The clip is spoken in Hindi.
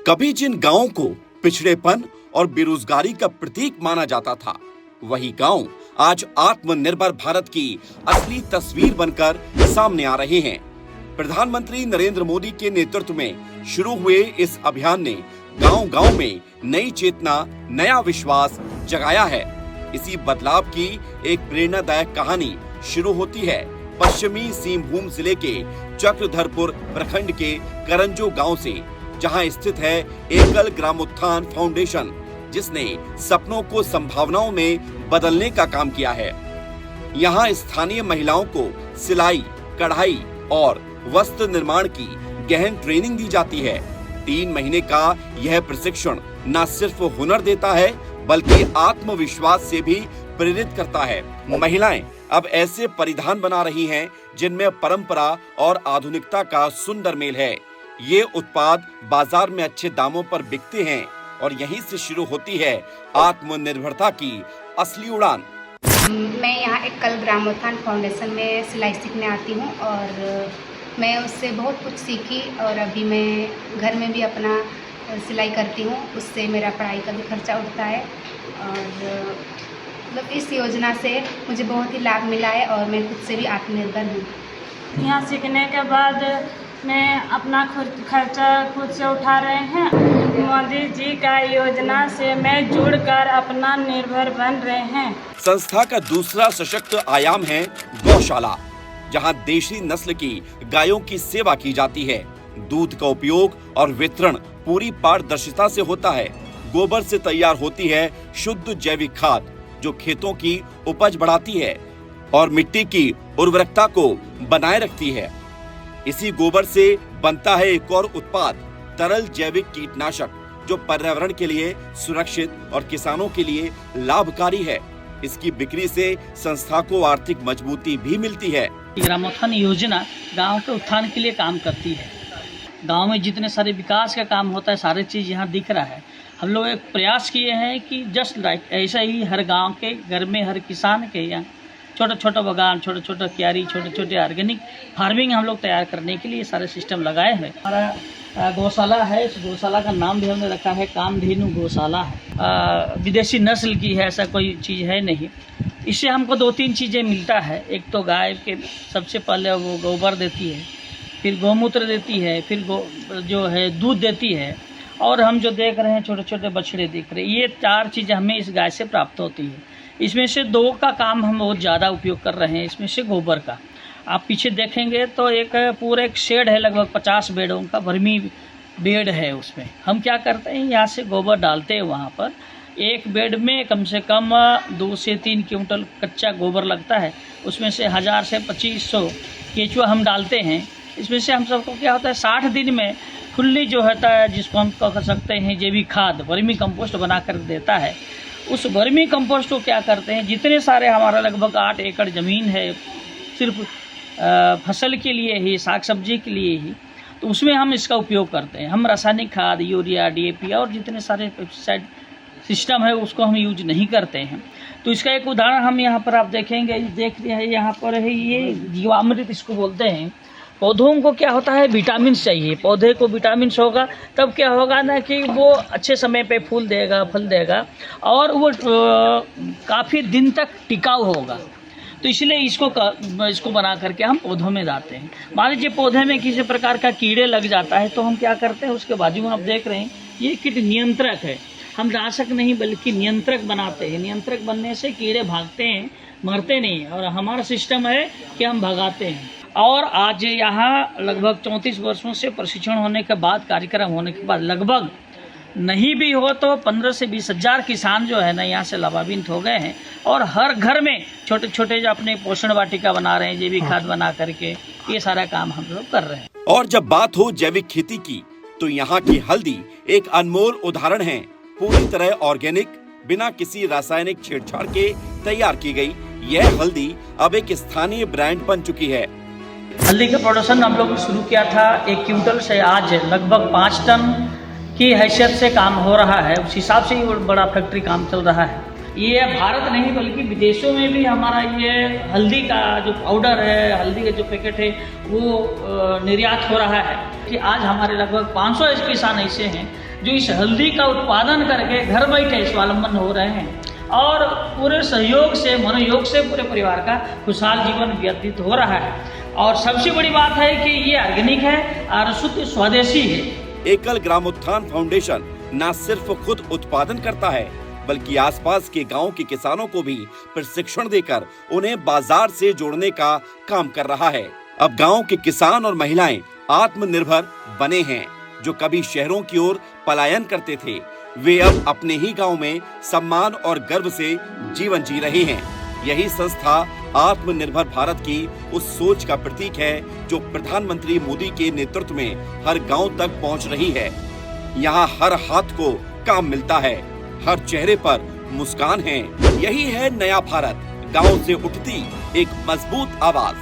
कभी जिन गांवों को पिछड़ेपन और बेरोजगारी का प्रतीक माना जाता था, वही गांव आज आत्मनिर्भर भारत की असली तस्वीर बनकर सामने आ रहे हैं। प्रधानमंत्री नरेंद्र मोदी के नेतृत्व में शुरू हुए इस अभियान ने गांव-गांव में नई चेतना, नया विश्वास जगाया है। इसी बदलाव की एक प्रेरणादायक कहानी शुरू होती है पश्चिमी सिंहभूम जिले के चक्रधरपुर प्रखंड के करंजो गांव से, जहां स्थित है एकल ग्रामोत्थान फाउंडेशन, जिसने सपनों को संभावनाओं में बदलने का काम किया है। यहां स्थानीय महिलाओं को सिलाई, कढ़ाई और वस्त्र निर्माण की गहन ट्रेनिंग दी जाती है। 3 महीने का यह प्रशिक्षण न सिर्फ हुनर देता है, बल्कि आत्मविश्वास से भी प्रेरित करता है। महिलाएं अब ऐसे परिधान बना रही हैं जिनमें परंपरा और आधुनिकता का सुंदर मेल है। ये उत्पाद बाजार में अच्छे दामों पर बिकते हैं और यहीं से शुरू होती है आत्मनिर्भरता की असली उड़ान। मैं यहाँ एकल ग्रामोत्थान फाउंडेशन में सिलाई सीखने आती हूँ और मैं उससे बहुत कुछ सीखी और अभी मैं घर में भी अपना सिलाई करती हूँ। उससे मेरा पढ़ाई का भी खर्चा उठता है और मतलब इस योजना से मुझे बहुत ही लाभ मिला है और मैं खुद से भी आत्मनिर्भर हूँ। यहाँ सीखने के बाद मैं अपना खर्चा खुद से उठा रहे हैं। मोदी जी का योजना से मैं जुड़कर अपना निर्भर बन रहे हैं। संस्था का दूसरा सशक्त आयाम है गौशाला, जहां देशी नस्ल की गायों की सेवा की जाती है। दूध का उपयोग और वितरण पूरी पारदर्शिता से होता है। गोबर से तैयार होती है शुद्ध जैविक खाद, जो खेतों की उपज बढ़ाती है और मिट्टी की उर्वरकता को बनाए रखती है। इसी गोबर से बनता है एक और उत्पाद, तरल जैविक कीटनाशक, जो पर्यावरण के लिए सुरक्षित और किसानों के लिए लाभकारी है। इसकी बिक्री से संस्था को आर्थिक मजबूती भी मिलती है। ग्रामोत्थान योजना गांव के उत्थान के लिए काम करती है। गांव में जितने सारे विकास का काम होता है, सारे चीज़ यहाँ दिख रहा है। हम लोग एक प्रयास किए हैं कि जस्ट लाइक ऐसा ही हर गांव के घर में, हर किसान के यहाँ छोटा छोटा बगान, छोटा छोटा क्यारी, छोटे छोटे ऑर्गेनिक फार्मिंग हम लोग तैयार करने के लिए सारे सिस्टम लगाए हैं। हमारा गौशाला है, इस गौशाला का नाम भी हमने रखा है कामधेनु गौशाला है। विदेशी नस्ल की है, ऐसा कोई चीज़ है नहीं। इससे हमको 2-3 चीज़ें मिलता है। एक तो गाय के सबसे पहले वो गोबर देती है, फिर गौमूत्र देती है, फिर जो है दूध देती है, और हम जो देख रहे हैं छोटे छोटे बछड़े दिख रहे हैं, ये 4 चीज़ें हमें इस गाय से प्राप्त होती है। इसमें से 2 का काम हम बहुत ज़्यादा उपयोग कर रहे हैं। इसमें से गोबर का आप पीछे देखेंगे तो एक शेड है, लगभग 50 बेडों का वर्मी बेड है। उसमें हम क्या करते हैं, यहाँ से गोबर डालते हैं। वहाँ पर एक बेड में कम से कम 2 से 3 क्विंटल कच्चा गोबर लगता है। उसमें से 1000 से 2500 केचुआ हम डालते हैं। इसमें से हम सबको क्या होता है, 60 दिन में फुल्ली जो होता है, जिसको हम कह सकते हैं जैविक खाद, वर्मी कंपोस्ट बना कर देता है। उस वर्मी कंपोस्ट को क्या करते हैं, जितने सारे हमारा लगभग 8 एकड़ ज़मीन है सिर्फ फसल के लिए ही, साग सब्जी के लिए ही, तो उसमें हम इसका उपयोग करते हैं। हम रासायनिक खाद, यूरिया, DAP और जितने सारे पेस्टिसाइड सिस्टम है उसको हम यूज नहीं करते हैं। तो इसका एक उदाहरण हम यहाँ पर आप देखेंगे, देख रहे हैं यहाँ पर है, ये जीवामृत इसको बोलते हैं। पौधों को क्या होता है, विटामिन चाहिए। पौधे को विटामिन होगा तब क्या होगा ना कि वो अच्छे समय पे फूल देगा, फल देगा और वो काफ़ी दिन तक टिकाऊ होगा। तो इसलिए इसको बना करके हम पौधों में डालते हैं। मान लीजिए पौधे में किसी प्रकार का कीड़े लग जाता है तो हम क्या करते हैं, उसके बाजू में आप देख रहे हैं ये कीट नियंत्रक है। हम नाशक नहीं बल्कि नियंत्रक बनाते हैं। नियंत्रक बनने से कीड़े भागते हैं, मरते नहीं, और हमारा सिस्टम है कि हम भगाते हैं। और आज यहाँ लगभग 34 वर्षों से प्रशिक्षण होने के बाद, कार्यक्रम होने के बाद, लगभग नहीं भी हो तो 15 से 20 हज़ार किसान जो है ना यहाँ से लाभान्वित हो गए हैं। और हर घर में छोटे छोटे जो अपने पोषण वाटिका बना रहे हैं, जैविक खाद बना करके, ये सारा काम हम लोग कर रहे हैं। और जब बात हो जैविक खेती की, तो यहाँ की हल्दी एक अनमोल उदाहरण है। पूरी तरह ऑर्गेनिक, बिना किसी रासायनिक छेड़छाड़ के तैयार की गई यह हल्दी अब एक स्थानीय ब्रांड बन चुकी है। हल्दी का प्रोडक्शन हम लोग शुरू किया था 1 क्विंटल से, आज लगभग 5 टन की हैसियत से काम हो रहा है। उस हिसाब से ही बड़ा फैक्ट्री काम चल रहा है। ये भारत नहीं बल्कि विदेशों में भी हमारा ये हल्दी का जो पाउडर है, हल्दी का जो पैकेट है वो निर्यात हो रहा है कि आज हमारे लगभग 500 किसान ऐसे हैं जो इस हल्दी का उत्पादन करके घर बैठे स्वावलंबन हो रहे हैं और पूरे सहयोग से, मनोयोग से पूरे परिवार का खुशहाल जीवन व्यतीत हो रहा है। और सबसे बड़ी बात है कि ये ऑर्गेनिक है और शुद्ध स्वदेशी है। एकल ग्रामोत्थान फाउंडेशन न सिर्फ खुद उत्पादन करता है बल्कि आसपास के गांव के किसानों को भी प्रशिक्षण देकर उन्हें बाजार से जोड़ने का काम कर रहा है। अब गांव के किसान और महिलाएं आत्मनिर्भर बने हैं। जो कभी शहरों की ओर पलायन करते थे, वे अब अपने ही गांव में सम्मान और गर्व से जीवन जी रहे हैं। यही संस्था आत्मनिर्भर भारत की उस सोच का प्रतीक है जो प्रधानमंत्री मोदी के नेतृत्व में हर गांव तक पहुंच रही है। यहाँ हर हाथ को काम मिलता है, हर चेहरे पर मुस्कान है। यही है नया भारत, गांव से उठती एक मजबूत आवाज।